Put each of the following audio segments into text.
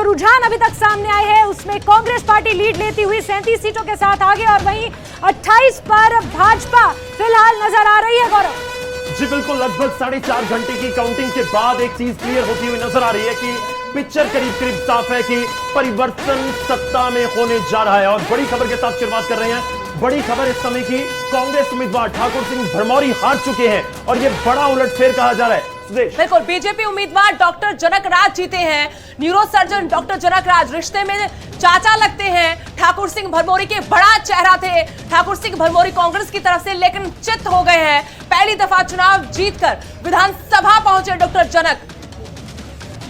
जो रुझान अभी तक सामने आए हैं उसमें कांग्रेस पार्टी लीड लेती हुई 37 सीटों के साथ आगे और वहीं 28 पर भाजपा फिलहाल नजर आ रही है। गौरव जी बिल्कुल, लगभग 4.5 घंटे की काउंटिंग के बाद एक चीज क्लियर होती हुई नजर आ रही है कि पिक्चर करीब करीब साफ है कि परिवर्तन सत्ता में होने जा रहा है। और बड़ी खबर के साथ शुरुआत कर रहे हैं। बड़ी खबर इस समय की, कांग्रेस उम्मीदवार ठाकुर सिंह भरमौरी हार चुके हैं और यह बड़ा उलटफेर कहा जा रहा है। बिल्कुल, बीजेपी उम्मीदवार डॉक्टर जनक राज जीते हैं। न्यूरोसर्जन डॉक्टर जनक राज रिश्ते में चाचा लगते हैं। ठाकुर सिंह भरमौरी के बड़ा चेहरा थे। ठाकुर सिंह भरमौरी कांग्रेस की तरफ से लेकिन चित हो गए हैं। पहली दफा चुनाव जीतकर विधानसभा पहुंचे डॉक्टर जनक।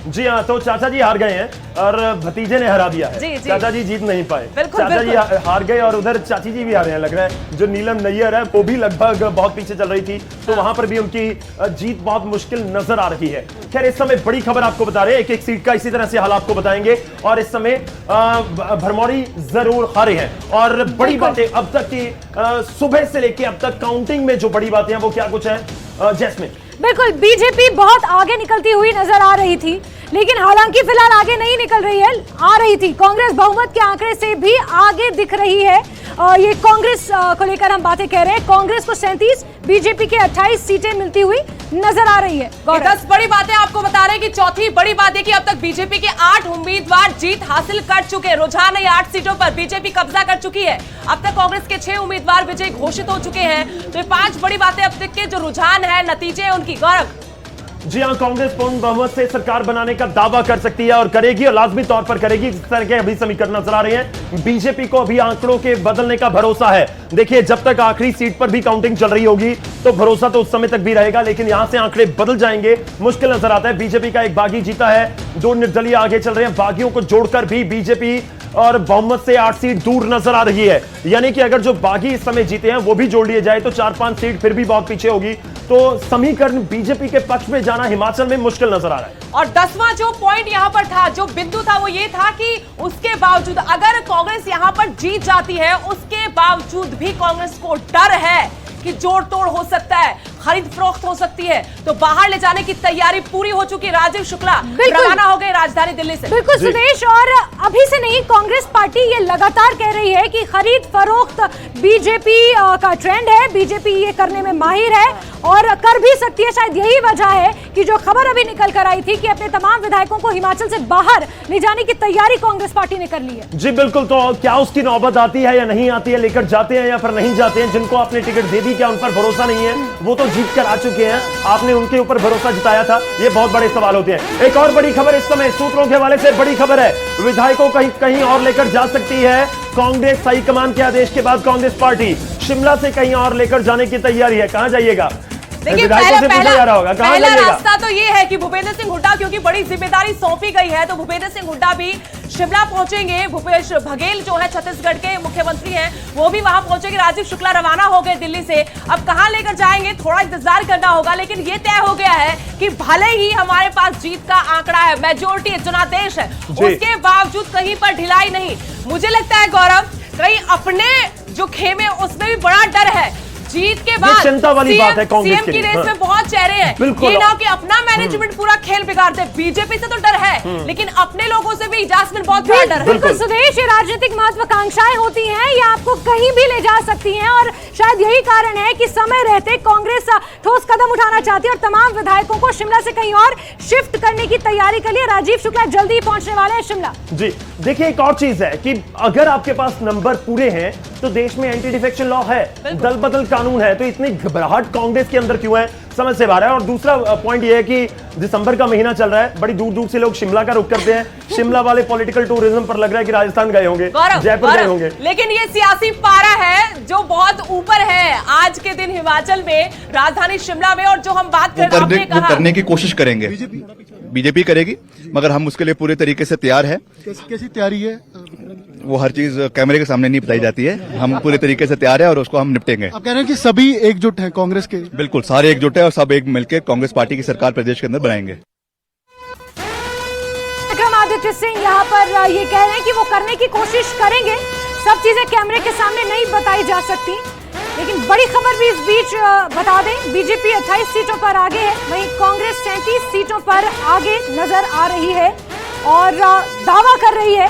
जी हाँ, तो चाचा जी हार गए हैं और भतीजे ने हरा दिया है। जी। चाचा जी जीत नहीं पाए। बिल्कुल, चाचा जी हार गए और उधर चाची जी भी हारे हैं। लग रहा है जो नीलम नैयर है वो भी लगभग बहुत पीछे चल रही थी, तो वहां पर भी उनकी जीत बहुत मुश्किल नजर आ रही है। खैर, इस समय बड़ी खबर आपको बता रहे हैं, एक एक सीट का इसी तरह से हाल आपको बताएंगे। और इस समय भरमौरी जरूर हारे हैं और बड़ी बातें अब तक की सुबह से लेकर अब तक काउंटिंग में जो बड़ी बातें हैं वो क्या कुछ है जैस्मिन? बिल्कुल, बीजेपी बहुत आगे निकलती हुई नजर आ रही थी, लेकिन हालांकि फिलहाल आगे नहीं निकल रही है, आ रही थी। कांग्रेस बहुमत के आंकड़े से भी आगे दिख रही है। ये कांग्रेस को लेकर हम बातें कह रहे हैं। कांग्रेस को 37, बीजेपी के 28 सीटें मिलती हुई नजर आ रही है। 10 बड़ी बातें आपको बता रहे हैं कि चौथी बड़ी बात है कि अब तक बीजेपी के 8 उम्मीदवार जीत हासिल कर चुके हैं। रुझान है 8 सीटों पर बीजेपी कब्जा कर चुकी है। अब तक कांग्रेस के 6 उम्मीदवार विजयी घोषित हो चुके हैं। तो ये 5 बड़ी बातें अब तक के जो रुझान है, नतीजे है उनकी। गौरव जी हाँ, कांग्रेस पूर्ण बहुमत से सरकार बनाने का दावा कर सकती है और करेगी और लाजमी तौर पर करेगी। इस तरह के अभी समीकरण नजर आ रहे हैं। बीजेपी को अभी आंकड़ों के बदलने का भरोसा है। देखिए, जब तक आखिरी सीट पर भी काउंटिंग चल रही होगी तो भरोसा तो उस समय तक भी रहेगा, लेकिन यहां से आंकड़े बदल जाएंगे, मुश्किल नजर आता है। बीजेपी का एक बागी जीता है, 2 निर्दलीय आगे चल रहे हैं। बागियों को जोड़कर भी बीजेपी और बहुमत से 8 सीट दूर नजर आ रही है। यानी कि अगर जो बागी इस समय जीते हैं वो भी जोड़ लिए जाए तो 4-5 सीट फिर भी बहुत पीछे होगी। तो समीकरण बीजेपी के पक्ष में जाना हिमाचल में मुश्किल नजर आ रहा है। और 10वां जो पॉइंट यहां पर था, जो बिंदु था, वो ये था कि उसके बावजूद अगर कांग्रेस यहां पर जीत जाती है, उसके बावजूद भी कांग्रेस को डर है कि जोड़ तोड़ हो सकता है, खरीद फरोख्त हो सकती है। तो बाहर ले जाने की तैयारी पूरी हो चुकी है। राजीव शुक्ला रवाना हो गए राजधानी दिल्ली से। बिल्कुल सुदेश, और अभी से नहीं, कांग्रेस पार्टी ये लगातार कह रही है कि खरीद फरोख्त बीजेपी का ट्रेंड है, बीजेपी ये करने में माहिर है और कर भी सकती है। शायद यही वजह है कि जो खबर अभी निकल कर आई थी कि अपने तमाम विधायकों को हिमाचल से बाहर ले जाने की तैयारी कांग्रेस पार्टी ने कर ली है। जी बिल्कुल, तो क्या उसकी नौबत आती है या नहीं आती है, लेकर जाते हैं या फिर नहीं जाते हैं? जिनको आपने टिकट दे दी क्या उन पर भरोसा नहीं है? वो तो जीत कर आ चुके हैं, आपने उनके ऊपर भरोसा जताया था? ये बहुत बड़े सवाल होते हैं। एक और बड़ी खबर इस समय सूत्रों के हवाले से बड़ी खबर है, विधायकों को कहीं और लेकर जा सकती है कांग्रेस। हाईकमान के आदेश के बाद कांग्रेस पार्टी शिमला से कहीं और लेकर जाने की तैयारी है। कहां जाइएगा? देखिए, पहला रास्ता तो ये है कि भूपेंद्र सिंह हुड्डा, क्योंकि बड़ी जिम्मेदारी सौंपी गई है, तो भूपेंद्र सिंह हुड्डा भी शिमला पहुंचेंगे। भूपेश बघेल जो है छत्तीसगढ़ के मुख्यमंत्री हैं, वो भी वहां पहुंचेंगे। राजीव शुक्ला रवाना हो गए दिल्ली से। अब कहां लेकर जाएंगे, थोड़ा इंतजार करना होगा, लेकिन ये तय हो गया है कि भले ही हमारे पास जीत का आंकड़ा है, मेजोरिटी है, जनादेश है, उसके बावजूद कहीं पर ढिलाई नहीं। मुझे लगता है गौरव, कहीं अपने जो खेमे उसमें भी बड़ा डर है। जीत के बाद चिंता वाली बात है कांग्रेस सीएम की रेस में बहुत चेहरे हैं। ये ना कि अपना मैनेजमेंट पूरा खेल बिगाड़ दे। बीजेपी से तो डर है, लेकिन अपने लोगों से भी जास्मिन बहुत बड़ा डर है। बिल्कुल सुदेश, ये राजनीतिक महत्वाकांक्षाएं होती हैं, ये आपको कहीं भी ले जा सकती हैं और शायद यही कारण है कि समय रहते कांग्रेस ठोस कदम उठाना चाहती है और तमाम विधायकों को शिमला से कहीं और शिफ्ट करने की तैयारी के लिए राजीव शुक्ला जल्दी पहुंचने वाले हैं शिमला। जी देखिए, एक और चीज है कि अगर आपके पास नंबर पूरे हैं तो देश में एंटी डिफेक्शन लॉ है, दल बदल कानून है, तो इतनी घबराहट कांग्रेस के अंदर क्यों है, समझ से बाहर है। और दूसरा पॉइंट ये है कि दिसंबर का महीना चल रहा है, बड़ी दूर दूर से लोग शिमला का रुख करते हैं। शिमला वाले पॉलिटिकल टूरिज्म पर लग रहा है कि राजस्थान गए होंगे, जयपुर गए होंगे। लेकिन ये सियासी पारा है जो बहुत ऊपर है आज के दिन हिमाचल में, राजधानी शिमला में। और जो हम बात करने की कोशिश करेंगे, बीजेपी करेगी, मगर हम उसके लिए पूरे तरीके से तैयार है। कैसी तैयारी है? वो हर चीज कैमरे के सामने नहीं बताई जाती है। हम पूरे तरीके से तैयार है और उसको हम निपटेंगे। आप कह रहे हैं कि सभी एकजुट हैं कांग्रेस के? बिल्कुल, सारे एकजुट है और सब एक मिलकर कांग्रेस पार्टी की सरकार प्रदेश के अंदर बनाएंगे। विक्रमादित्य सिंह यहाँ पर ये कह रहे हैं कि वो करने की कोशिश करेंगे, सब चीजें कैमरे के सामने नहीं बताई जा सकती। लेकिन बड़ी खबर भी इस बीच बता दें, बीजेपी 28 सीटों पर आगे है, वहीं कांग्रेस 37 सीटों पर आगे नजर आ रही है। और दावा कर रही है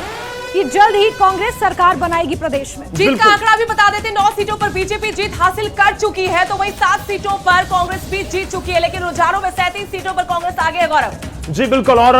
कि जल्द ही कांग्रेस सरकार बनाएगी प्रदेश में। जीत का आंकड़ा भी बता देते, 9 सीटों पर बीजेपी जीत हासिल कर चुकी है, तो वहीं 7 सीटों पर कांग्रेस भी जीत चुकी है, लेकिन रुझानों में 37 सीटों पर कांग्रेस आगे है। गौरव जी बिल्कुल, और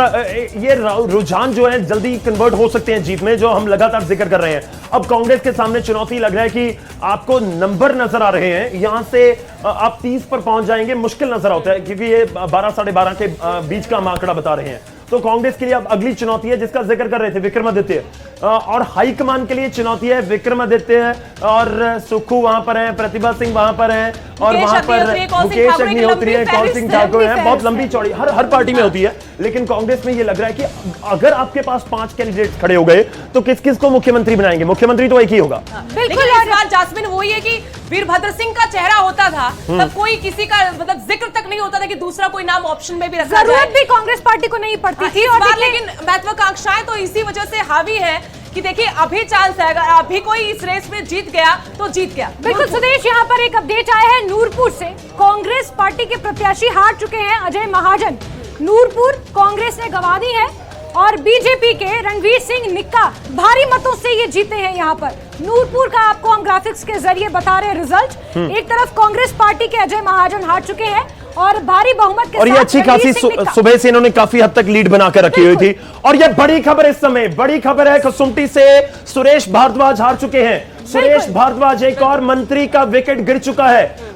ये रुझान जो है जल्दी कन्वर्ट हो सकते हैं जीत में, जो हम लगातार जिक्र कर रहे हैं। अब कांग्रेस के सामने चुनौती लग रहा है कि आपको नंबर नजर आ रहे हैं, यहां से आप 30 पर पहुंच जाएंगे मुश्किल नजर आता है, क्योंकि ये 12 साढ़े 12 के बीच का हम आंकड़ा बता रहे हैं। तो कांग्रेस के लिए अब अगली चुनौती है जिसका जिक्र कर रहे थे विक्रमादित्य, और हाईकमान के लिए चुनौती है विक्रमादित्य और सुखू वहां पर है, प्रतिभा सिंह वहां पर है, और वहां पर मुकेश अग्निहोत्री है, कौल सिंह ठाकुर है, बहुत लंबी चौड़ी हर पार्टी में होती है। लेकिन कांग्रेस में यह लग रहा है कि अगर आपके पास 5 कैंडिडेट खड़े हो गए तो किस किस को मुख्यमंत्री बनाएंगे? मुख्यमंत्री तो एक ही होगा। बिल्कुल, इस बार जासमिन वही है कि वीरभद्र सिंह का चेहरा होता था, तब कोई किसी का मतलब जिक्र तक नहीं होता था कि दूसरा कोई नाम ऑप्शन में भी रखा जाए। जरूरत भी कांग्रेस पार्टी को नहीं पड़ती थी। और लेकिन महत्वाकांक्षाएं तो इसी वजह से हावी है कि देखिए अभी चांस है, अगर अभी कोई इस रेस में जीत गया तो जीत गया। बिल्कुल सुदेश, यहाँ पर एक अपडेट आया है नूरपुर से। कांग्रेस पार्टी के प्रत्याशी हार चुके हैं। अजय महाजन नूरपुर कांग्रेस ने गंवा दी है, और बीजेपी के रणवीर सिंह निक्का भारी मतों से ये जीते हैं। यहाँ पर नूरपुर का आपको हम ग्राफिक्स के जरिए बता रहे हैं रिजल्ट। एक तरफ कांग्रेस पार्टी के अजय महाजन हार चुके हैं और भारी बहुमत के और ये साथ अच्छी खासी सुबह से इन्होंने काफी हद तक लीड बनाकर रखी हुई थी। और ये बड़ी खबर इस समय, बड़ी खबर है कसुमटी से सुरेश भारद्वाज हार चुके हैं। सुरेश भारद्वाज, एक और मंत्री का विकेट गिर चुका है।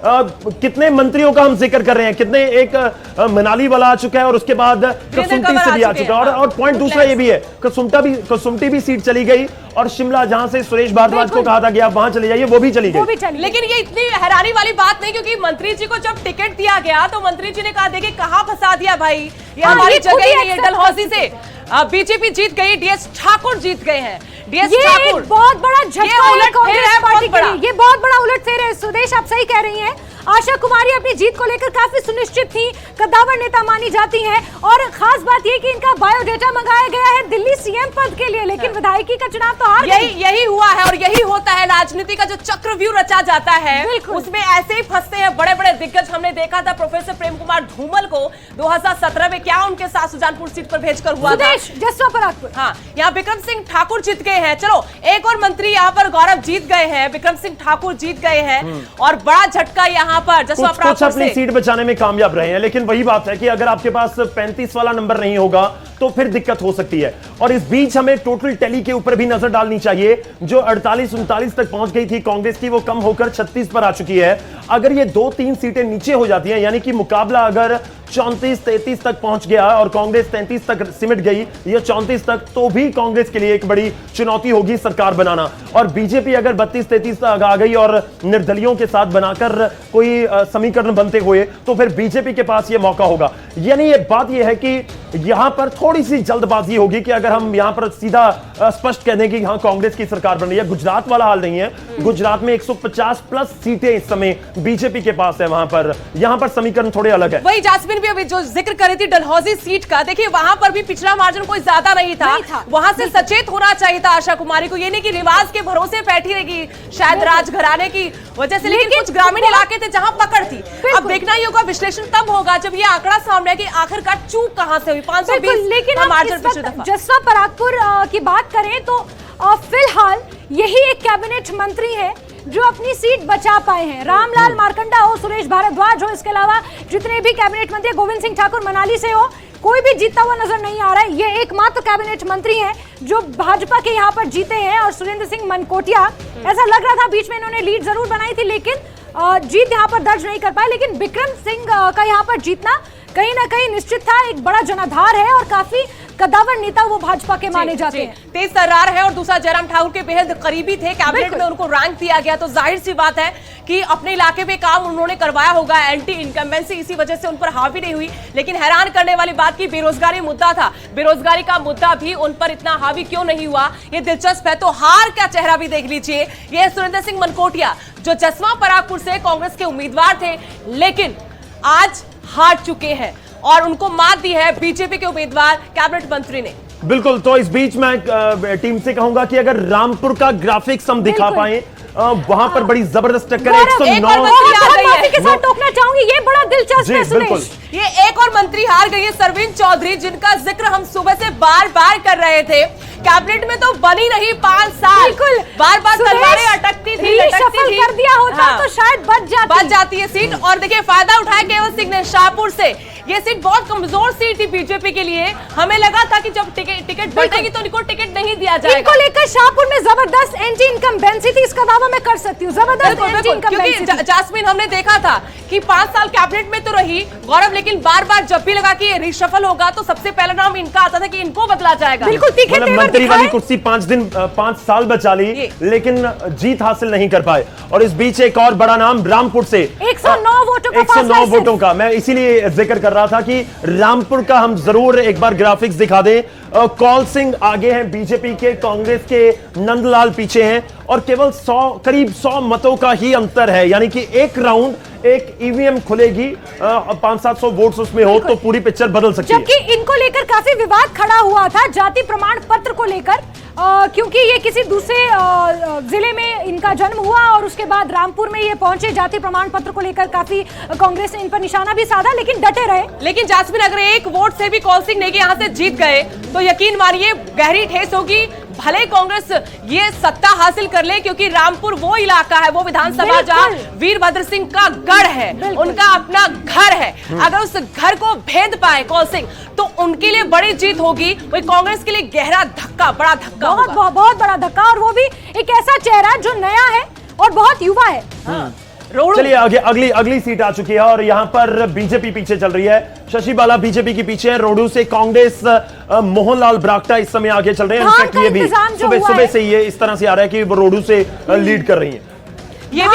कितने मंत्रियों का हम जिक्र कर रहे हैं, कितने, एक मनाली वाला आ चुका है और उसके बाद कसुमटी से भी आ चुका है। और पॉइंट दूसरा ये भी है, कसुमटी भी सीट चली गई, और शिमला जहां से सुरेश भारद्वाज को कहा था कि आप वहां चले जाइए, वो भी चली गई। लेकिन ये इतनी हैरानी वाली बात नहीं, क्योंकि मंत्री जी को जब टिकट दिया गया तो मंत्री जी ने कहा देखिए कहां फंसा दिया भाई, ये हमारी जगह ही नहीं है। डलहौजी से बीजेपी जीत गई, डीएस ठाकुर जीत गए हैं। डीएस ठाकुर बहुत बड़ा झटका है कांग्रेस पार्टी के लिए, ये बहुत बड़ा उलटफेर है। सुदेश, आप सही कह रही हैं। आशा कुमारी अपनी जीत को लेकर काफी सुनिश्चित थी, कद्दावर नेता मानी जाती हैं, और खास बात यह कि इनका बायोडेटा मंगाया गया है दिल्ली सीएम पद के लिए, लेकिन विधायकी का चुनाव तो हार गई। यही हुआ है, और यही होता है राजनीति का जो चक्रव्यूह रचा जाता है, उसमें ऐसे ही फंसते हैं बड़े बड़े दिग्गज। हमने देखा था प्रोफेसर प्रेम कुमार धूमल को 2017 में क्या उनके साथ सुजानपुर सीट पर भेजकर हुआ था। जसवा परागपुर, हाँ, यहाँ विक्रम सिंह ठाकुर जीत गए हैं। चलो, एक और मंत्री यहाँ पर गौरव जीत गए हैं, विक्रम सिंह ठाकुर जीत गए हैं, और बड़ा झटका यहाँ पर जसवा परागपुर कुछ अपनी सीट बचाने में कामयाब रहे हैं। लेकिन वही बात है कि अगर आपके पास 35 वाला नंबर नहीं होगा तो फिर दिक्कत हो सकती है। और इस बीच हमें टोटल टैली के ऊपर भी नजर डालनी चाहिए, जो 48-39 तक पहुंच गई थी कांग्रेस की, वो कम होकर 36 पर आ चुकी है। अगर ये 2-3 सीटें नीचे हो जाती हैं, यानी कि मुकाबला अगर 34-33 तक पहुंच गया और कांग्रेस 33 तक सिमट गई या 34 तक, तो भी कांग्रेस के लिए एक बड़ी चुनौती होगी सरकार बनाना। और बीजेपी अगर 32-33 तक आ गई और निर्दलियों के साथ बनाकर कोई समीकरण बनते हुए, तो फिर बीजेपी के पास यह मौका होगा। यानी ये बात यह है कि यहां पर थोड़ी सी जल्दबाजी होगी कि अगर हम यहां पर सीधा स्पष्ट कह दें कि हाँ कांग्रेस की सरकार बन रही है। गुजरात वाला हाल नहीं है, गुजरात में 150 प्लस सीटें इस समय बीजेपी के पास है, वहां पर यहां पर समीकरण थोड़े अलग है। वही जासमिन भी अभी जो जिक्र कर रही थी डलहौजी सीट का, देखिए वहां पर भी पिछला मार्जिन कोई ज्यादा नहीं था, वहां से सचेत होना चाहिए था आशा कुमारी को। ये नहीं कि रिवाज के भरोसे बैठी रहेगी शायद राजघराने की वजह से, लेकिन कुछ ग्रामीण इलाके थे जहां पकड़ थी। अब देखना ही होगा, विश्लेषण तब होगा जब ये आंकड़ा सामने कि आखिरकार चूक कहां से हुई। 520 लेकिन हम जसवा परागपुर की बात करें तो फिलहाल यही एक कैबिनेट मंत्री है जो अपनी सीट बचा पाए हैं। रामलाल मार्कंडा हो, सुरेश भारद्वाज हो, इसके अलावा जितने भी कैबिनेट मंत्री, गोविंद सिंह ठाकुर मनाली से हो, कोई भी जीतता हुआ नजर नहीं आ रहा है। ये एकमात्र कैबिनेट मंत्री हैं जो भाजपा के यहाँ पर जीते हैं। और सुरेंद्र सिंह मनकोटिया, ऐसा लग रहा था बीच में इन्होंने लीड जरूर बनाई थी, लेकिन जीत यहाँ पर दर्ज नहीं कर पाए। लेकिन विक्रम सिंह का यहाँ पर जीतना कहीं ना कहीं निश्चित था, एक बड़ा जनाधार है और काफी कद्दावर नेता वो भाजपा के माने जाते हैं। तेज तर्रार है, और दूसरा जयराम ठाकुर के बेहद करीबी थे, कैबिनेट में उनको रैंक दिया गया, तो जाहिर सी बात है कि अपने इलाके में काम उन्होंने करवाया होगा। एंटी इनकम्बेंसी इसी वजह से उन पर हावी नहीं हुई। लेकिन हैरान करने वाली बात की बेरोजगारी मुद्दा था, बेरोजगारी का मुद्दा भी उन पर इतना हावी क्यों नहीं हुआ, ये दिलचस्प है। तो हार का चेहरा भी देख लीजिए, ये सुरेंद्र सिंह मनकोटिया जो जसवा परागपुर से कांग्रेस के उम्मीदवार थे, लेकिन आज हार चुके हैं, और उनको मात दी है बीजेपी के उम्मीदवार कैबिनेट मंत्री ने। बिल्कुल, तो इस बीच मैं टीम से कहूंगा कि अगर रामपुर का ग्राफिक्स हम दिखा पाए, वहां पर बड़ी जबरदस्त टक्कर है। गौरव, 109 माफी के साथ टोकना चाहूंगी, ये बड़ा दिलचस्प है बिल्कुल। सुरेश। ये एक और मंत्री हार गई है, सरवीन चौधरी, जिनका जिक्र हम सुबह से बार बार कर रहे थे। कैबिनेट में तो बनी नहीं 5 साल, बिल्कुल। बार बार तलवारें अटकती थी, रीशफल कर दिया होता तो शायद बच जाती है सीट। और देखिए फायदा उठाया केवल सिंह ने शाहपुर से। ये सीट बहुत कमजोर सीट थी बीजेपी के लिए। हमें लगा था कि जब टिकट बढ़ेगी तो इनको टिकट नहीं दिया जाएगा। इनको लेकर शाहपुर में जबरदस्त एंटी इनकम्बेंसी थी, इसका दावा मैं कर सकती हूँ। जबरदस्त एंटी इनकम्बेंसी क्योंकि जास्मिन हमने देखा था कि 5 साल कैबिनेट में तो रही गौरव, लेकिन बार बार जब भी लगा कि रिशफल होगा तो सबसे पहला नाम इनका आता था कि इनको बदला जाएगा। बिल्कुल तीखे मतलब तेवर मंत्री वाली दिखाए। कुर्सी 5 साल बचा ली, लेकिन जीत हासिल नहीं कर पाए। और इस बीच एक और बड़ा नाम रामपुर से 109 वोटों का 109 वोटों का, मैं इसीलिए जिक्र कर रहा था कि रामपुर का हम जरूर एक बार ग्राफिक्स दिखा दें। कौल सिंह आगे हैं बीजेपी के, कांग्रेस के नंदलाल पीछे हैं और केवल करीब 100 मतों का ही अंतर है। यानी कि एक राउंड एक ईवीएम खुलेगी, 500-700 वोट्स उसमें हो तो पूरी पिक्चर बदल सकती है। जबकि इनको लेकर काफी विवाद खड़ा हुआ था जाति प्रमाण पत्र को लेकर, क्योंकि ये किसी दूसरे जिले में इनका जन्म हुआ और उसके बाद रामपुर में ये पहुंचे। जाति प्रमाण पत्र को लेकर काफी कांग्रेस ने इन पर निशाना भी साधा, लेकिन डटे रहे। लेकिन जास्मिन अगर एक वोट से भी कौल सिंह नेगी यहां से जीत गए तो यकीन मानिए गहरी ठेस होगी। भले कांग्रेस ये सत्ता हासिल कर ले, क्योंकि रामपुर वो इलाका है, वो विधानसभा जहां वीरभद्र सिंह का गढ़ है, उनका अपना घर है। अगर उस घर को भेद पाए कौल सिंह तो उनके लिए बड़ी जीत होगी। वही कांग्रेस के लिए गहरा धक्का, बड़ा धक्का, बहुत बड़ा धक्का, और वो भी एक ऐसा चेहरा जो नया है और बहुत युवा है। चलिए आगे अगली सीट आ चुकी है और यहां पर बीजेपी पीछे चल रही है। शशि बाला बीजेपी के पीछे है, रोडू से कांग्रेस मोहनलाल ब्राक्टा इस समय आगे चल रहे हैं। इनफैक्ट ये भी सुबह से ये इस तरह से आ रहा है कि वो रोडू से लीड कर रही है। ये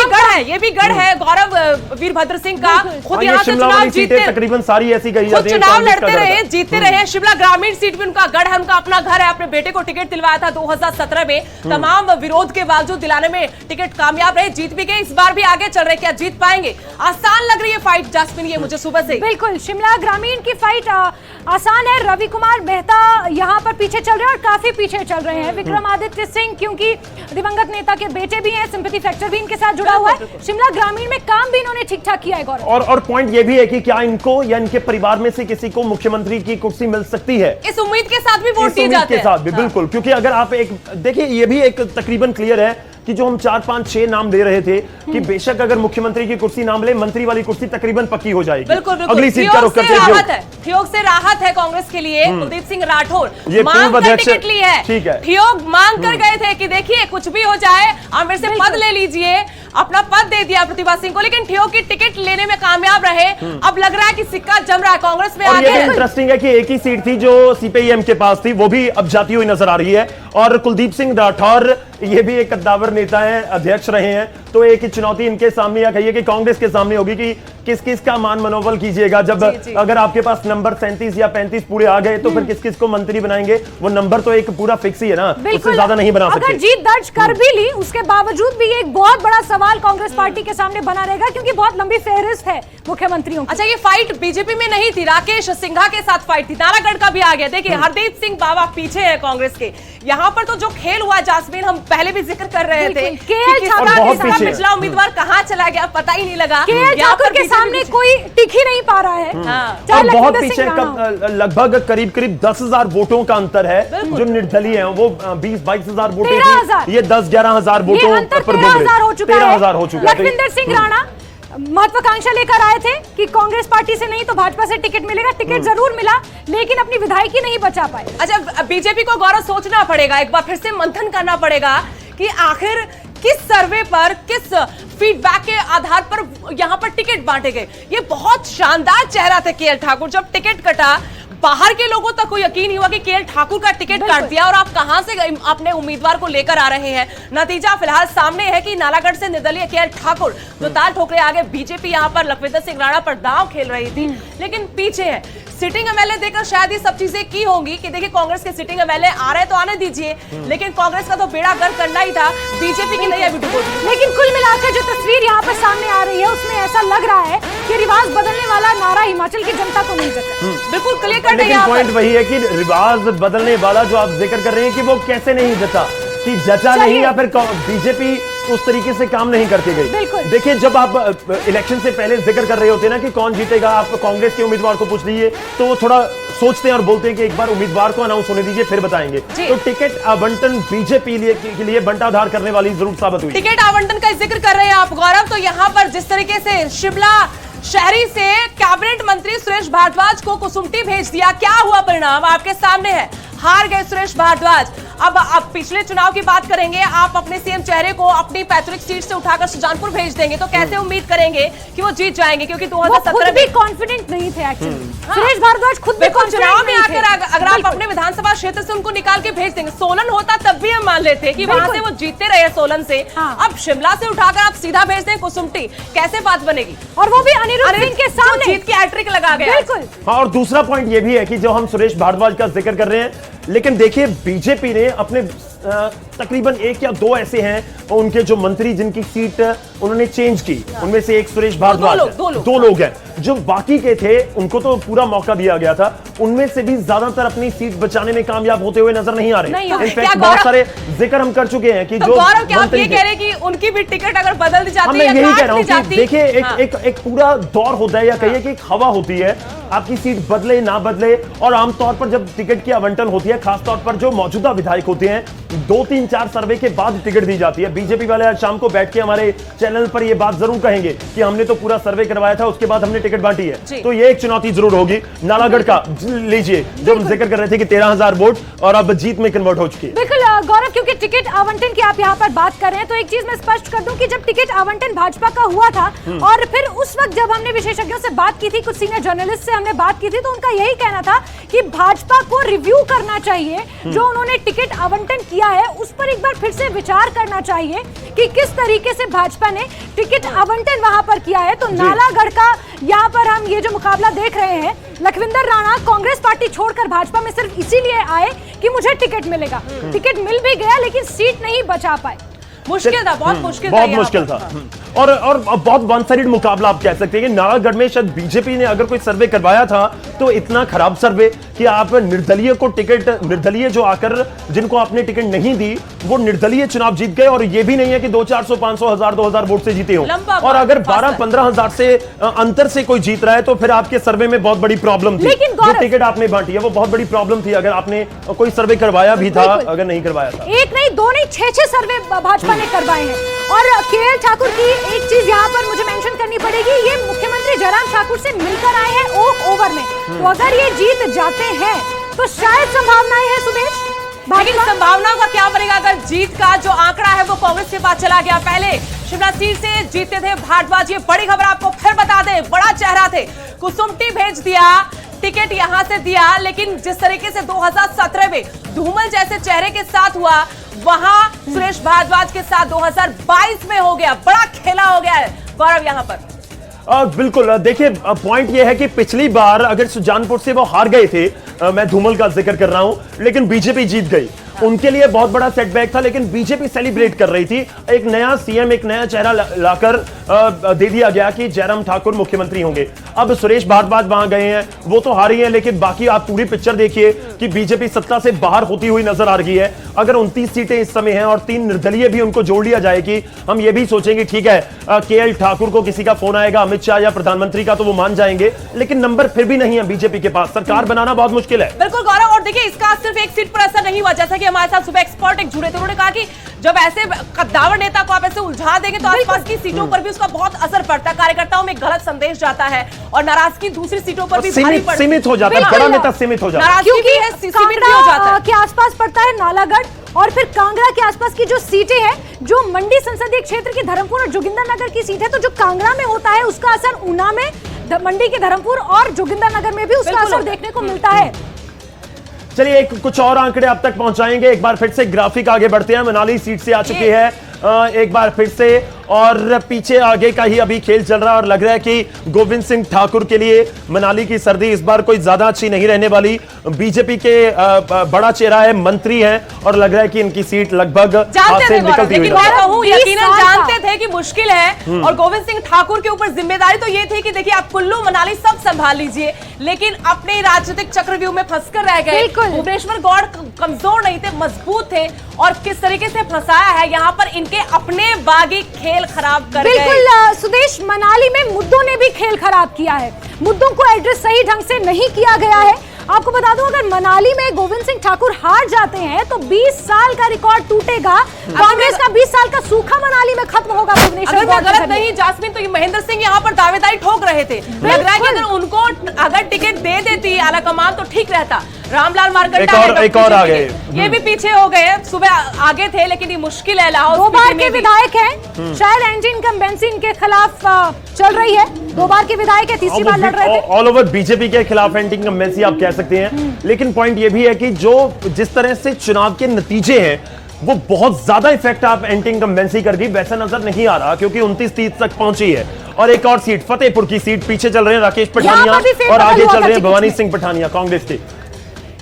भी गढ़ है गौरव वीरभद्र सिंह का। खुद यहाँ से चुनाव जीतते, तकरीबन सारी ऐसी गई खुद चुनाव लड़ते रहे, जीतते रहे। शिमला ग्रामीण सीट भी उनका गढ़ है, उनका अपना घर है। अपने बेटे को टिकट दिलवाया था 2017 में, तमाम विरोध के बावजूद दिलाने में टिकट कामयाब रहे, जीत भी गए। इस बार भी आगे चल रहे, क्या जीत पाएंगे? आसान लग रही है फाइट जास्मिन ये मुझे सुबह से। बिल्कुल शिमला ग्रामीण की फाइट आसान है। रवि कुमार मेहता यहाँ पर पीछे चल रहे हैं और काफी पीछे चल रहे हैं। विक्रमादित्य सिंह, क्योंकि दिवंगत नेता के बेटे भी हैं, सिंपैथी फैक्टर भी इनके साथ जुड़ा हुआ है। शिमला ग्रामीण में काम भी इन्होंने ठीक ठाक किया है गौरव। और पॉइंट ये भी है कि क्या इनको या इनके परिवार में से किसी को मुख्यमंत्री की कुर्सी मिल सकती है, इस उम्मीद के साथ भी वोट दिए जाते हैं। के साथ भी बिल्कुल, क्योंकि अगर आप एक देखिए, ये भी एक तकरीबन क्लियर है कि जो हम 4, 5, 6 नाम दे रहे थे कि बेशक अगर मुख्यमंत्री की कुर्सी नाम ले, मंत्री वाली कुर्सी तकरीबन पक्की हो जाएगी। बिल्कुल बिल्कुल। अगली सीट का रुख करते हैं। ठियोग से राहत है कांग्रेस के लिए। कुलदीप सिंह राठौर ये मांग कर टिकट ली है। ठीक है, ठियोग मांग कर गए थे कि देखिए कुछ भी हो जाए आप मेरे से पद ले लीजिए, अपना पद दे दिया प्रतिभा सिंह को, लेकिन ठियोग की टिकट लेने में कामयाब रहे। अब लग रहा है कि सिक्का जम रहा है कांग्रेस में। और ये इंटरेस्टिंग है कि एक ही सीट थी जो सीपीआईएम के पास थी, वो भी अब जाती हुई नजर आ रही है। और कुलदीप सिंह राठौर ये भी एक कद्दावर नेता है, अध्यक्ष रहे हैं, तो एक ही चुनौती इनके सामने, या कहिए कि कांग्रेस के सामने होगी कि किस किस का मान मनोबल कीजिएगा। जब अगर आपके पास नंबर 37 या 35 पूरे आ गए तो फिर किस किस को मंत्री बनाएंगे? वो नंबर तो एक पूरा फिक्स ही है ना, उससे ज्यादा नहीं बना सकते। अगर जीत दर्ज कर भी ली उसके बावजूद भी एक बहुत बड़ा सवाल कांग्रेस पार्टी के सामने बना रहेगा, क्योंकि बहुत लंबी फेहरिस्त है मुख्यमंत्रियों की। अच्छा, ये फाइट बीजेपी में नहीं थी, राकेश सिंघा के साथ फाइट थी, नारागढ़ का भी आ गया। देखिए हरदीप सिंह बाबा पीछे है कांग्रेस के। यहाँ पर तो जो खेल हुआ जास्मिन, हम पहले भी जिक्र कर रहे थे कि पिछला उम्मीदवार कहां चला गया पता ही नहीं लगा। ठाकुर के सामने कोई टिक ही नहीं पा रहा है। और बहुत पीछे, लगभग करीब 10,000 वोटों का अंतर है। जो निर्दलीय हैं वो 20-22 हजार वोटें थी, ये 10-11 हजार वोटों पर 13,000 हो चुका है। है। लखविंदर सिंह राणा महत्वाकांक्षा लेकर आए थे कि कांग्रेस पार्टी से नहीं तो भाजपा से टिकट मिलेगा। टिकट जरूर मिला, लेकिन अपनी विधायकी नहीं बचा पाए। अच्छा, बीजेपी को गौरव सोचना पड़ेगा, एक बार फिर से मंथन करना पड़ेगा कि आखिर किस सर्वे पर, किस फीडबैक के आधार पर यहां पर टिकट बांटे गए। ये बहुत शानदार चेहरा था केएल ठाकुर। जब टिकट कटा, बाहर के लोगों तक को यकीन नहीं हुआ कि केएल ठाकुर का टिकट काट दिया और आप कहां से अपने उम्मीदवार को लेकर आ रहे हैं। नतीजा फिलहाल सामने है कि नालागढ़ से निर्दलीय केएल ठाकुर जो ताल ठोकरे आगे, बीजेपी यहां पर लखविंदर सिंह राणा पर दांव खेल रही थी, लेकिन पीछे है। सिटिंग एमएलए देकर शायद ये सब चीजें की होंगी कि देखिए कांग्रेस के सिटिंग एमएलए आ रहे तो आने दीजिए, लेकिन कांग्रेस का तो बेड़ा गर्क करना ही था, बीजेपी की नहीं है। लेकिन कुल मिलाकर जो तस्वीर यहाँ पर सामने आ रही है उसमें ऐसा लग रहा है कि रिवाज बदलने वाला नारा हिमाचल की जनता को नहीं जता। बिल्कुल क्लियर कर लेकिन पॉइंट वही है कि रिवाज बदलने वाला जो आप जिक्र कर रहे हैं कि वो कैसे नहीं जता, कि जचा नहीं, या फिर बीजेपी उस तरीके से काम नहीं करके गई। बिल्कुल। देखिए, जब आप इलेक्शन से पहले जिक्र कर रहे होते हैं ना कि कौन जीतेगा, आप कांग्रेस के उम्मीदवार को पूछ लीजिए तो वो थोड़ा सोचते हैं और बोलते हैं कि एक बार उम्मीदवार को अनाउंस होने दीजिए फिर बताएंगे। तो टिकट आवंटन बीजेपी के लिए बंटाधार करने वाली जरूर साबित हुई। टिकट आवंटन का जिक्र कर रहे हैं आप गौरव, तो यहाँ पर जिस तरीके से शिमला शहरी से कैबिनेट मंत्री सुरेश भारद्वाज को कुसुम्पटी भेज दिया, क्या हुआ परिणाम आपके सामने है। हार गए सुरेश भारद्वाज। अब पिछले चुनाव की बात करेंगे, आप अपने सीएम चेहरे को अपनी पैतृक सीट से उठाकर सुजानपुर भेज देंगे तो कैसे उम्मीद करेंगे कि वो जीत जाएंगे, क्योंकि 2017 में कॉन्फिडेंट नहीं थे एक्चुअली। सुरेश भारद्वाज खुद भी चुनाव में आकर अगर आप अपने विधानसभा क्षेत्र से उनको निकाल के भेज देंगे, सोलन होता तब भी हम मान लेते कि वहां से वो जीतते रहे सोलन से। अब शिमला से उठाकर आप सीधा भेज दें कुसुम्पटी, कैसे बात बनेगी। और वो भी अनिरुद्ध सिंह के सामने जीत की हैट्रिक लगा गया। बिल्कुल। हाँ, और दूसरा पॉइंट ये भी है कि जो हम सुरेश भारद्वाज का जिक्र कर रहे हैं, लेकिन देखिए बीजेपी ने अपने तकरीबन 1 या 2 ऐसे हैं उनके जो मंत्री जिनकी सीट उन्होंने चेंज की, उनमें से एक सुरेश भारद्वाज, दो लोग हैं। जो बाकी के थे उनको तो पूरा मौका दिया गया था, उनमें से भी ज्यादातर अपनी सीट बचाने में कामयाब होते हुए नजर नहीं आ रहे। इनफैक्ट बहुत सारे जिक्र हम कर चुके हैं कि जो गौरव क्या आप ये कह रहे हैं कि उनकी भी टिकट अगर बदल दी जाती है, मैं यही कह रहा हूं कि देखिए एक पूरा दौर होता है या कहिए कि एक हवा होती है, आपकी सीट बदले ना बदले, और आमतौर पर जब टिकट की आवंटन होती है, खासतौर पर जो मौजूदा विधायक होते हैं, 2, 3, 4 सर्वे के बाद टिकट दी जाती है। बीजेपी वाले आज शाम को बैठ के हमारे चैनल पर ये बात जरूर कहेंगे कि हमने तो पूरा सर्वे करवाया था, उसके बाद हमने टिकट बांटी है। तो ये एक चुनौती जरूर होगी। नालागढ़ का लीजिए, जो हम जिक्र कर रहे थे कि 13,000 वोट और अब जीत में कन्वर्ट हो चुकी है। बिल्कुल गौरव, क्योंकि टिकट आवंटन की आप यहाँ पर बात कर रहे हैं तो एक चीज मैं स्पष्ट कर दूं कि जब टिकट आवंटन भाजपा का हुआ था और फिर उस वक्त जब हमने विशेषज्ञों से बात की थी, कुछ सीनियर जर्नलिस्ट से हमने बात की थी, तो उनका यही कहना था कि भाजपा को रिव्यू करना चाहिए, जो उन्होंने टिकट आवंटन किया है उस पर एक बार फिर से विचार करना चाहिए कि किस तरीके से भाजपा ने टिकट आवंटन वहां पर किया है। तो नालागढ़ का यहाँ पर हम ये जो मुकाबला देख रहे हैं, लखविंदर राणा कांग्रेस पार्टी छोड़कर भाजपा में सिर्फ इसीलिए आए कि मुझे टिकट मिलेगा। टिकट मिल भी गया लेकिन सीट नहीं बचा पाए। मुश्किल था, बहुत मुश्किल था, बहुत मुश्किल था। और बहुत वन साइड मुकाबला आप कह सकते हैं कि नालागढ़ में शायद बीजेपी ने अगर कोई सर्वे करवाया था तो इतना खराब सर्वे कि आप निर्दलीय को टिकट, निर्दलीय जो आकर जिनको आपने टिकट नहीं दी वो निर्दलीय चुनाव जीत गए, और ये भी नहीं है कि 200, 400, 500, 1000, 2000 वोट से जीते हो। और अगर 12, 15 हजार से अंतर से कोई जीत रहा है तो फिर आपके सर्वे में बहुत बड़ी प्रॉब्लम थी। जो टिकट आपने बांटी है वो बहुत बड़ी प्रॉब्लम थी, अगर आपने कोई सर्वे करवाया भी था, अगर नहीं करवाया था। 1 नहीं 2 नहीं 6 सर्वे भाजपा ने करवाए हैं। और केएल ठाकुर की एक चीज यहाँ पर मुझे मेंशन करनी पड़ेगी, ये मुख्यमंत्री जयराम ठाकुर से मिलकर आए हैं ओक ओवर में, तो अगर ये जीत जाते हैं तो शायद संभावनाएं हैं सुदेश। लेकिन संभावनाओं का क्या बनेगा अगर जीत का जो आंकड़ा है वो कांग्रेस के पास चला गया। पहले शिमला सीट से जीते थे भारद्वाज, ये बड़ी खबर आपको फिर बता दें, बड़ा चेहरा थे, कुसुम्पटी भेज दिया, टिकट यहां से दिया, लेकिन जिस तरीके से 2017 में धूमल जैसे चेहरे के साथ हुआ, वहां सुरेश भारद्वाज के साथ 2022 में हो गया, बड़ा खेला हो गया है गौरव यहां पर। बिल्कुल, देखिए पॉइंट ये है कि पिछली बार अगर सुजानपुर से वो हार गए थे, मैं धूमल का जिक्र कर रहा हूं, लेकिन बीजेपी जीत गई, उनके लिए बहुत बड़ा सेटबैक था, लेकिन बीजेपी सेलिब्रेट कर रही थी। एक नया सीएम, एक नया चेहरा लाकर दे दिया गया कि जयराम ठाकुर मुख्यमंत्री होंगे। अब सुरेश भारद्वाज वहां गए हैं, वो तो हारी हैं, लेकिन बाकी आप पूरी पिक्चर देखिए कि बीजेपी सत्ता से बाहर होती हुई नजर आ रही है। अगर 29 सीटें इस समय हैं और 3 निर्दलीय भी उनको जोड़ लिया जाए कि हम ये भी सोचेंगे ठीक है केएल ठाकुर को किसी का फोन आएगा, अमित शाह या प्रधानमंत्री का, तो वो मान जाएंगे, लेकिन नंबर फिर भी नहीं है बीजेपी के पास, सरकार बनाना बहुत मुश्किल है। बिल्कुल गौरव, और देखिए इसका सिर्फ एक सीट पर असर नहीं हुआ, जैसा कि हमारे साथ सुबह एक्सपर्ट एक जुड़े थे, उन्होंने कहा कि जब ऐसे कद्दावर नेता को आप ऐसे उलझा देंगे तो आसपास की सीटों पर भी उसका बहुत असर पड़ता है, कार्यकर्ताओं में गलत संदेश जाता है और नाराजगी दूसरी सीटों पर भी भारी पड़ती है, सीमित हो जाता है, बड़ा नेता सीमित हो जाता है, क्योंकि कांगड़ा के आसपास पड़ता है नालागढ़, और फिर कांगड़ा के आसपास की जो सीटें हैं, जो मंडी संसदीय क्षेत्र की धर्मपुर और जोगिंदरनगर की सीट है, तो जो कांगड़ा में होता है उसका असर ऊना में, मंडी के धर्मपुर और जोगिंदरनगर में भी उसका असर देखने को मिलता है। चलिए कुछ और आंकड़े अब तक पहुंचाएंगे, एक बार फिर से ग्राफिक आगे बढ़ते हैं। मनाली सीट से आ चुकी है एक बार फिर से, और पीछे आगे का ही अभी खेल चल रहा है, और लग रहा है कि गोविंद सिंह ठाकुर के लिए मनाली की सर्दी इस बार कोई ज्यादा अच्छी नहीं रहने वाली। बीजेपी के बड़ा चेहरा है, मंत्री हैं, और लग रहा है कि इनकी सीट लगभग हाथ से निकलती हुई। यकीनन जानते थे कि मुश्किल है, और गोविंद सिंह ठाकुर के ऊपर जिम्मेदारी तो ये थी कि देखिए आप कुल्लू मनाली सब संभाल लीजिए, लेकिन अपने राजनीतिक चक्रव्यूह में फंसकर रह गए। भुवनेश्वर गौड़ कमजोर नहीं थे, मजबूत थे, और किस तरीके से फंसाया है, यहाँ पर इनके अपने बागी खेल खराब कर गए। बिल्कुल सुदेश, मनाली में मुद्दों ने भी खेल खराब किया है, मुद्दों को एड्रेस सही ढंग से नहीं किया गया है। आपको बता दूं, अगर मनाली में गोविंद सिंह ठाकुर हार जाते हैं तो 20 साल का रिकॉर्ड टूटेगा, कांग्रेस का 20 साल का सूखा मनाली में खत्म होगा। अगर मैं गलत नहीं जास्मिन, तो ये महेंद्र सिंह यहाँ पर दावेदारी ठोक रहे थे। लग रहा है कि अगर उनको अगर टिकट दे देती आला कमान तो ठीक रहता। रामलाल मारकंडा एक और आ गए, ये भी पीछे हो गए, सुबह आगे थे लेकिन ये मुश्किल है। लाहौल 2 बार के विधायक हैं, शायद एंटी इनकम्बेंसी इनके खिलाफ चल रही है। 2 बार के विधायक है, तीसरी बार लड़ रहे थे। ऑल ओवर बीजेपी के खिलाफ एंटी इनकम्बेंसी आप कह सकते हैं, लेकिन पॉइंट ये भी है कि जिस तरह से चुनाव के नतीजे हैं वो बहुत ज्यादा इफेक्ट आप एंटी इनकम्बेंसी कर दी वैसा नजर नहीं आ रहा, क्योंकि 29-30 तक पहुंची है। और एक और सीट, फतेहपुर की सीट, पीछे चल रहे हैं राकेश पठानिया और आगे चल रहे हैं भवानी सिंह पठानिया कांग्रेस के।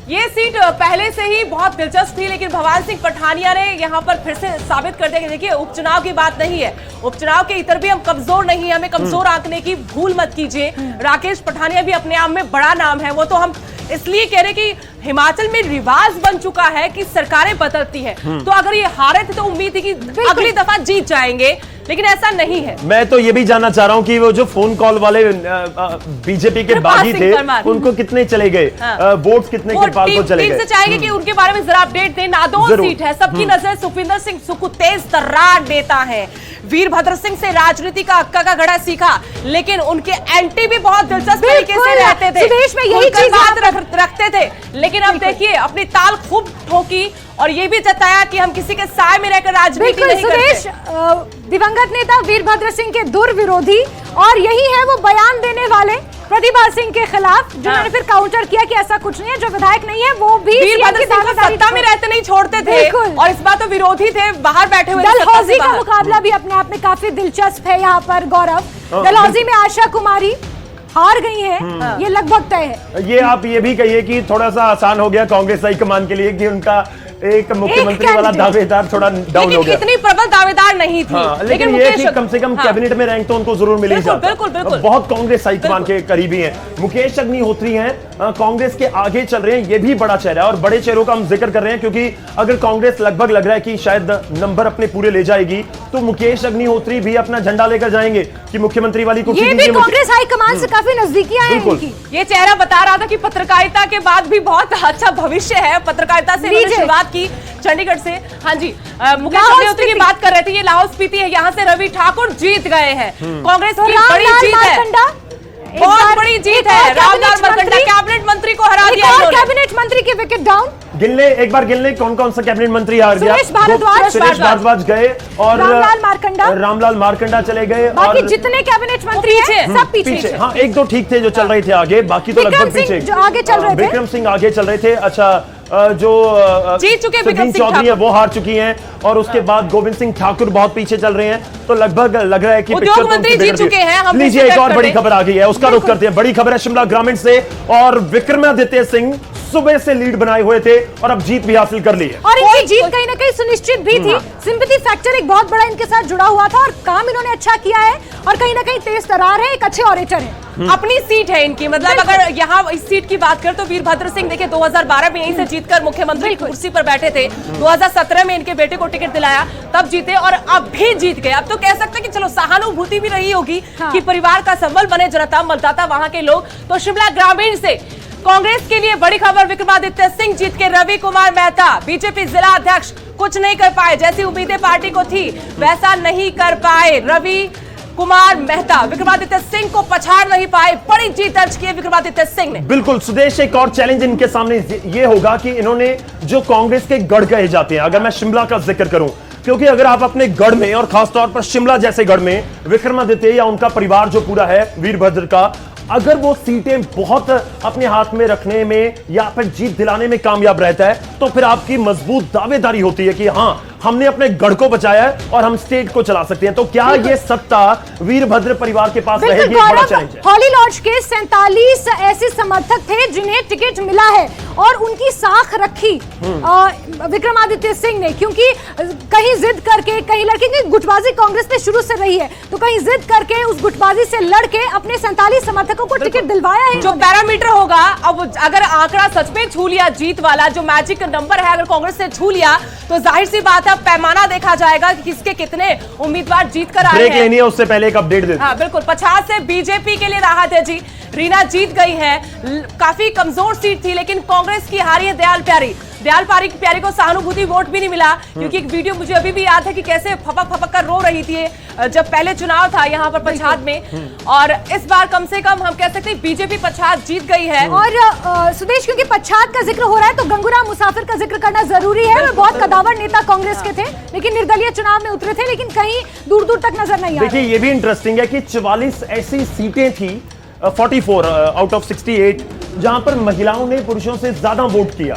ये सीट पहले से ही बहुत दिलचस्प थी, लेकिन भवानी सिंह पठानिया ने यहाँ पर फिर से साबित कर दिया कि देखिए उपचुनाव की बात नहीं है, उपचुनाव के इतर भी हम कमजोर नहीं है, हमें कमजोर आंकने की भूल मत कीजिए। राकेश पठानिया भी अपने आप में बड़ा नाम है, वो तो हम इसलिए कह रहे कि हिमाचल में रिवाज बन चुका है कि सरकारें बदलती है, तो अगर ये हारे थे तो उम्मीद थी कि अगली दफा जीत जाएंगे, लेकिन ऐसा नहीं है। मैं तो ये भी जानना चाह रहा हूं कि वो जो फोन कॉल वाले बीजेपी के बागी थे उनको कितने चले गए, वोट्स कितने कृपाल को चले गए? से चाहेंगे कि उनके बारे में जरा अपडेट दें। नादौन सीट है, सबकी नजर सुखविंदर सिंह सुक्खू तेज तर्रार नेता है, वीरभद्र सिंह से राजनीति का अक्का का घड़ा सीखा, लेकिन उनके एंटी भी बहुत दिलचस्प तरीके से रहते थे, सुदेश में यही चीज रखते थे। लेकिन अब देखिए अपनी ताल खूब ठोकी और ये भी जताया कि हम किसी के साए में रहकर राजनीति नहीं करते। दिवंगत नेता वीरभद्र सिंह के दुर्विरोधी और यही है वो बयान देने वाले प्रतिभा सिंह के खिलाफ, जिन्होंने फिर काउंटर किया कि ऐसा कुछ नहीं है, जो विधायक नहीं है वो भी वीरभद्र सिंह को सत्ता में रहते नहीं छोड़ते थे, और इस बार तो विरोधी थे, बाहर बैठे हुए। डलहौजी का मुकाबला भी अपने आप में काफी दिलचस्प है। यहाँ पर गौरव, डलहौजी में आशा कुमारी हार गई है, ये लगभग तय है। ये आप ये भी कहिए कि थोड़ा सा आसान हो गया कांग्रेस हाईकमान के लिए कि उनका एक मुख्यमंत्री वाला दावेदार थोड़ा डाउन हो गया। इतनी प्रबल दावेदार नहीं थी, लेकिन ये कि कम से कम कैबिनेट में रैंक तो उनको जरूर मिल ही जाता। बिल्कुल बहुत कांग्रेस हाईकमान के करीबी हैं। मुकेश अग्निहोत्री हैं, कांग्रेस के आगे चल रहे हैं, ये भी बड़ा चेहरा है और बड़े चेहरों का हम जिक्र कर रहे हैं, क्योंकि अगर कांग्रेस लगभग लग रहा है कि शायद नंबर अपने पूरे ले जाएगी, तो मुकेश अग्निहोत्री भी अपना झंडा लेकर जाएंगे कि मुख्यमंत्री वाली कुर्सी ये भी कांग्रेस हाईकमान से काफी नजदीकी आए हैं इनकी। ये चेहरा बता रहा था कि पत्रकारिता के बाद भी बहुत अच्छा भविष्य है, पत्रकारिता से मैंने शुरुआत की चंडीगढ़ से। हाँ जी, मुकेश अग्निहोत्री की बात कर रहे थे, ये लाहौल स्पीति है, यहाँ से रवि ठाकुर जीत गए हैं। कांग्रेस की बड़ी जीत है, बहुत बड़ी जीत है। रामलाल मारकंडा कैबिनेट मंत्री को हरा दिया, कैबिनेट मंत्री की विकेट डाउन। एक बार गिन ले कौन कौन सा कैबिनेट मंत्री हार गया। सुरेश भारद्वाज गए और रामलाल मारकंडा चले गए, बाकी जितने कैबिनेट मंत्री हैं सब पीछे। हाँ, 1-2 ठीक थे जो चल रहे थे आगे, बाकी तो लगभग पीछे। जो आगे चल रहे थे, विक्रम सिंह आगे चल रहे थे। अच्छा, जो जीत चुके विक्रम चौधरी है वो हार चुकी हैं, और उसके बाद गोविंद सिंह ठाकुर बहुत पीछे चल रहे हैं, तो लगभग लग रहा है कि उद्योग मंत्री जीत चुके हैं। लीजिए एक और बड़ी खबर आ गई है, उसका रुख करते हैं। बड़ी खबर है शिमला ग्रामीण से, और विक्रमादित्य सिंह सुबह से लीड बनाए हुए थे और अब जीत भी हासिल कर ली है, और इनकी जीत कहीं ना कहीं सुनिश्चित भी थी। सिंपैथी फैक्टर एक बहुत बड़ा इनके साथ जुड़ा हुआ था और काम इन्होंने अच्छा किया है, और कहीं ना कहीं तेज तर्रार है, एक अच्छे ऑरेटर है। अपनी सीट है इनकी, मतलब अगर यहाँ इस सीट की बात करें तो वीरभद्र सिंह देखिए 2012 में यहीं से जीतकर मुख्यमंत्री की कुर्सी पर बैठे थे, 2017 में इनके बेटे को टिकट दिलाया तब जीते, और अब भी जीत गए। अब तो कह सकते हैं कि चलो सहानुभूति भी रही होगी कि परिवार का संबल बने जनता, मतदाता वहां के लोग। तो शिमला ग्रामीण से कांग्रेस के लिए बड़ी खबर, विक्रमादित्य सिंह जीत के रवि कुमार मेहता बीजेपी जिला अध्यक्ष कुछ नहीं कर पाए, जैसी उम्मीदें पार्टी को थी वैसा नहीं कर पाए। रवि कुमार मेहता विक्रमादित्य सिंह को पछाड़ नहीं पाए, बड़ी जीत दर्ज की विक्रमादित्य सिंह ने। बिल्कुल सुदेश, एक और चैलेंज इनके सामने ये होगा कि इन्होंने जो कांग्रेस के गढ़ कहे जाते हैं, अगर मैं शिमला का जिक्र करूं, क्योंकि अगर आप अपने गढ़ में और खासतौर पर शिमला जैसे गढ़ में विक्रमादित्य या उनका परिवार जो पूरा है वीरभद्र का, अगर वो सीटें बहुत अपने हाथ में रखने में या फिर जीत दिलाने में कामयाब रहता है, तो फिर आपकी मजबूत दावेदारी होती है कि हां हमने अपने गढ़ को बचाया है और हम स्टेट को चला सकते हैं। तो क्या ये सत्ता वीरभद्र परिवार के पास रहेगी? बड़ा चैलेंज है। हॉली लॉज के 47 ऐसे समर्थक थे जिन्हें टिकट मिला है और उनकी साख रखी विक्रमादित्य सिंह ने, क्योंकि कहीं जिद करके, कहीं लड़के की गुटबाजी कांग्रेस में शुरू से रही है, तो कहीं जिद करके उस गुटबाजी से लड़के अपने 47 समर्थकों को टिकट दिलवाया है। जो पैरामीटर होगा, अब अगर आंकड़ा सच में छू लिया, जीत वाला जो मैजिक नंबर है, अगर कांग्रेस ने छू लिया तो जाहिर सी बात है पैमाना देखा जाएगा कि किसके कितने उम्मीदवार जीत कर आए हैं। ब्रेक लेनी है, उससे पहले एक अपडेट दे। हाँ बिल्कुल, 50 से बीजेपी के लिए राहत है जी। रीना जीत गई है, काफी कमजोर सीट थी, लेकिन कांग्रेस की हारी है दयाल प्यारी को सहानुभूति वोट भी नहीं मिला, क्योंकि एक वीडियो मुझे अभी भी याद है कि कैसे फपक कर रो रही थी जब पहले चुनाव था यहाँ पर पच्छाद में। और इस बार कम से कम हम कह सकते हैं बीजेपी पच्छाद जीत गई है। और सुदेश, क्योंकि पच्छाद का जिक्र हो रहा है तो गंगूराम मुसाफिर का जिक्र करना जरूरी है। वे बहुत कदावर नेता कांग्रेस के थे, लेकिन निर्दलीय चुनाव में उतरे थे, लेकिन कहीं दूर दूर तक नजर नहीं आए। देखिए ये भी इंटरेस्टिंग है कि 44 ऐसी सीटें थी, 44 आउट ऑफ 68, जहां पर महिलाओं ने पुरुषों से ज्यादा वोट किया।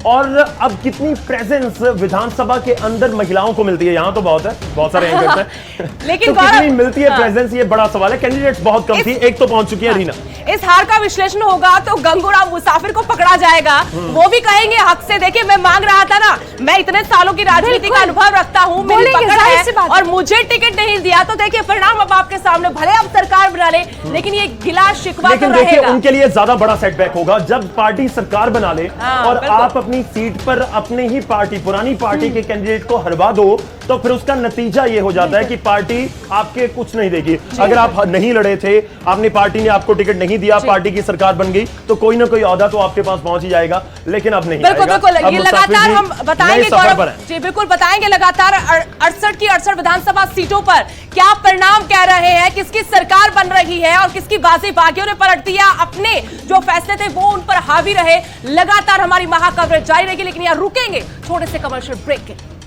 और अब कितनी प्रेजेंस विधानसभा के अंदर महिलाओं को मिलती है? यहां तो बहुत है, बहुत सारे एंकर्स हैं लेकिन तो कितनी मिलती है प्रेजेंस, ये बड़ा सवाल है। कैंडिडेट्स बहुत कम थी, एक तो पहुंच चुकी है रीना। इस हार का विश्लेषण होगा तो गंगूराम मुसाफिर को पकड़ा जाएगा। वो भी कहेंगे हक से, देखिए मैं मांग रहा था ना, मैं इतने सालों की राजनीति का अनुभव रखता हूं, मेरी पकड़ है और मुझे टिकट नहीं दिया, तो देखिए परिणाम अब आपके सामने। भले अब सरकार बना ले, लेकिन ये गिला शिकवा लेकिन तो देखिए रहेगा। उनके लिए ज्यादा बड़ा सेटबैक होगा जब पार्टी सरकार बना ले और बिल्कुल। आप अपनी सीट पर अपने ही पार्टी, पुरानी पार्टी के कैंडिडेट को हरवा दो, तो फिर उसका नतीजा ये हो जाता है कि पार्टी आपके कुछ नहीं देगी। अगर आप नहीं लड़े थे, आपने पार्टी ने आपको टिकट नहीं दिया, पार्टी की सरकार बन गई, तो कोई ना कोई ओहदा तो आपके पास पहुंच ही जाएगा, लेकिन अब नहीं। बिल्कुल बिल्कुल, अब ये मुसाफिर लगातार जी हम बताएंगे नए सफर पर गौरव हैं। जी, बिल्कुल बताएंगे लगातार 68 की 68 विधानसभा सीटों पर क्या परिणाम कह रहे हैं, किसकी सरकार बन रही है और किसकी बाजी बागियों ने पलट दिया, अपने जो फैसले थे वो उन पर हावी रहे। लगातार हमारी महा कवरेज जारी रहेगी, लेकिन यहाँ रुकेंगे छोटे से कमर्शियल ब्रेक के।